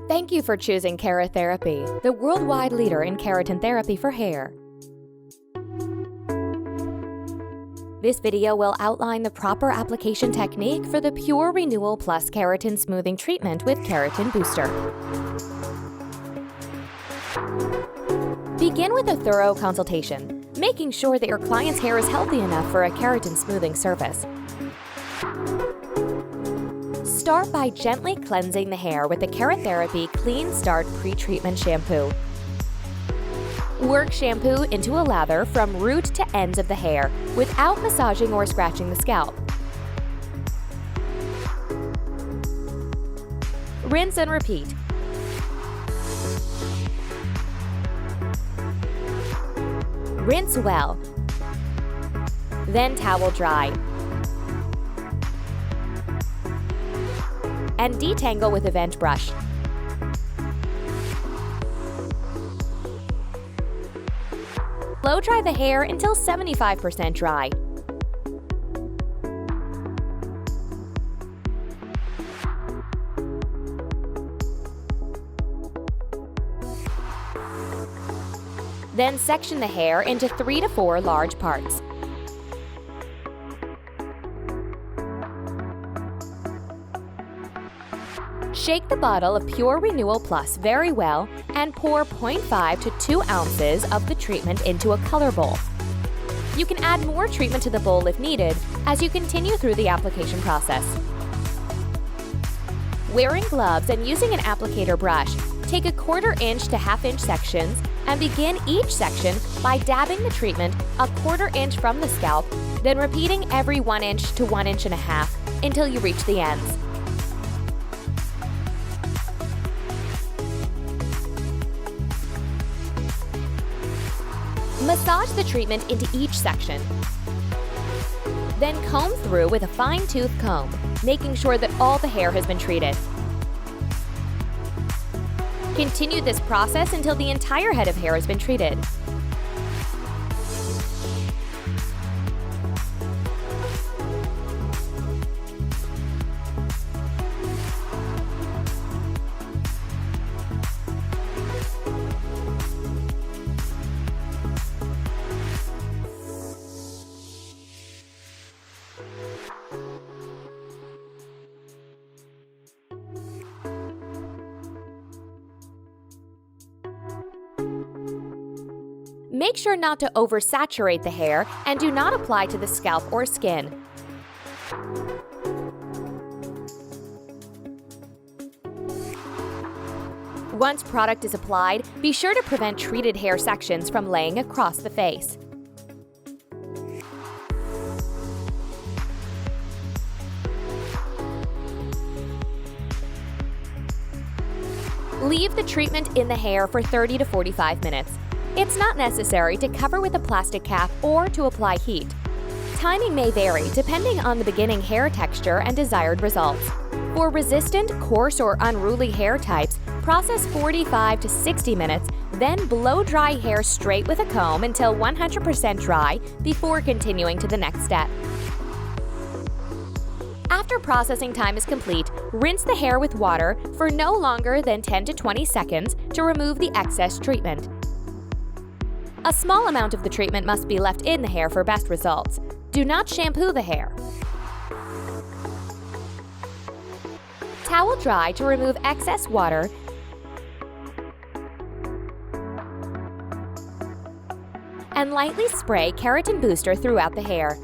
Thank you for choosing Keratherapy, the worldwide leader in keratin therapy for hair. This video will outline the proper application technique for the Pure Renewal Plus Keratin Smoothing Treatment with Keratin Booster. Begin with a thorough consultation, making sure that your client's hair is healthy enough for a keratin smoothing service. Start by gently cleansing the hair with the Keratherapy Clean Start Pre-Treatment Shampoo. Work shampoo into a lather from root to ends of the hair without massaging or scratching the scalp. Rinse and repeat. Rinse well. Then towel dry. And detangle with a vent brush. Blow dry the hair until 75% dry. Then section the hair into 3 to 4 large parts. Shake the bottle of Pure Renewal Plus very well and pour 0.5 to 2 ounces of the treatment into a color bowl. You can add more treatment to the bowl if needed as you continue through the application process. Wearing gloves and using an applicator brush, take a 1/4 inch to 1/2 inch sections and begin each section by dabbing the treatment a 1/4 inch from the scalp, then repeating every 1 inch to 1.5 inches until you reach the ends. Massage the treatment into each section. Then comb through with a fine-tooth comb, making sure that all the hair has been treated. Continue this process until the entire head of hair has been treated. Make sure not to oversaturate the hair and do not apply to the scalp or skin. Once product is applied, be sure to prevent treated hair sections from laying across the face. Leave the treatment in the hair for 30 to 45 minutes. It's not necessary to cover with a plastic cap or to apply heat. Timing may vary depending on the beginning hair texture and desired results. For resistant, coarse, or unruly hair types, process 45 to 60 minutes, then blow dry hair straight with a comb until 100% dry before continuing to the next step. After processing time is complete, rinse the hair with water for no longer than 10 to 20 seconds to remove the excess treatment. A small amount of the treatment must be left in the hair for best results. Do not shampoo the hair. Towel dry to remove excess water and lightly spray Keratin Booster throughout the hair.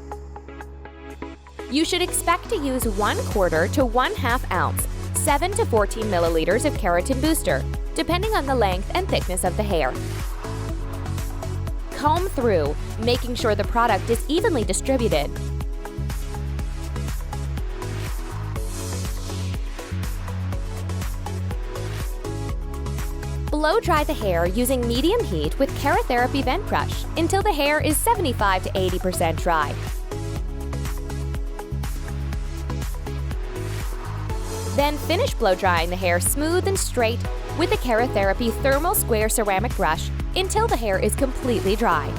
You should expect to use 1/4 to 1/2 ounce, 7 to 14 milliliters of Keratin Booster, depending on the length and thickness of the hair. Comb through, making sure the product is evenly distributed. Blow dry the hair using medium heat with Keratherapy vent brush until the hair is 75 to 80% dry. Then finish blow drying the hair smooth and straight with the Keratherapy Thermal Square Ceramic Brush until the hair is completely dry.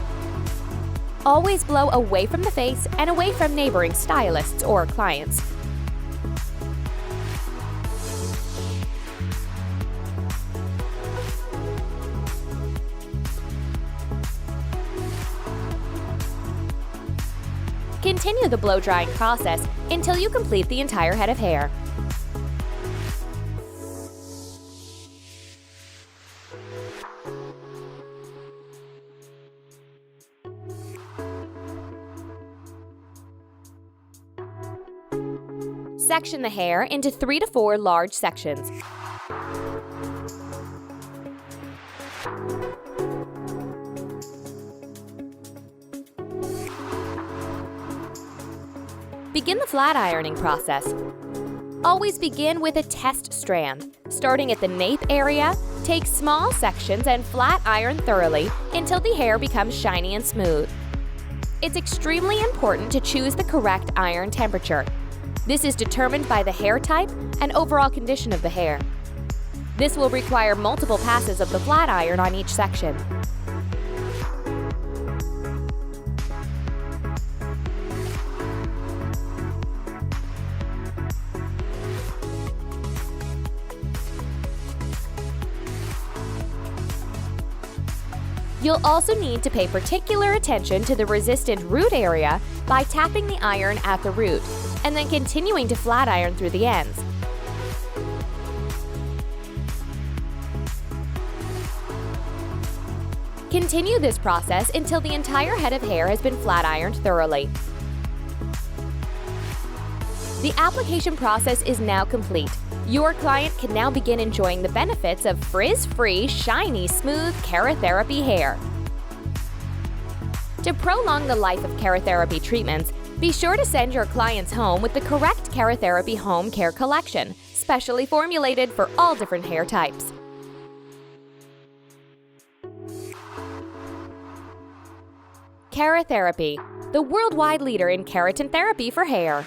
Always blow away from the face and away from neighboring stylists or clients. Continue the blow-drying process until you complete the entire head of hair. Section the hair into 3 to 4 large sections. Begin the flat ironing process. Always begin with a test strand. Starting at the nape area, take small sections and flat iron thoroughly until the hair becomes shiny and smooth. It's extremely important to choose the correct iron temperature. This is determined by the hair type and overall condition of the hair. This will require multiple passes of the flat iron on each section. You'll also need to pay particular attention to the resistant root area by tapping the iron at the root, and then continuing to flat iron through the ends. Continue this process until the entire head of hair has been flat ironed thoroughly. The application process is now complete. Your client can now begin enjoying the benefits of frizz-free, shiny, smooth Keratherapy hair. To prolong the life of Keratherapy treatments, be sure to send your clients home with the correct Keratherapy home care collection, specially formulated for all different hair types. Keratherapy, the worldwide leader in keratin therapy for hair.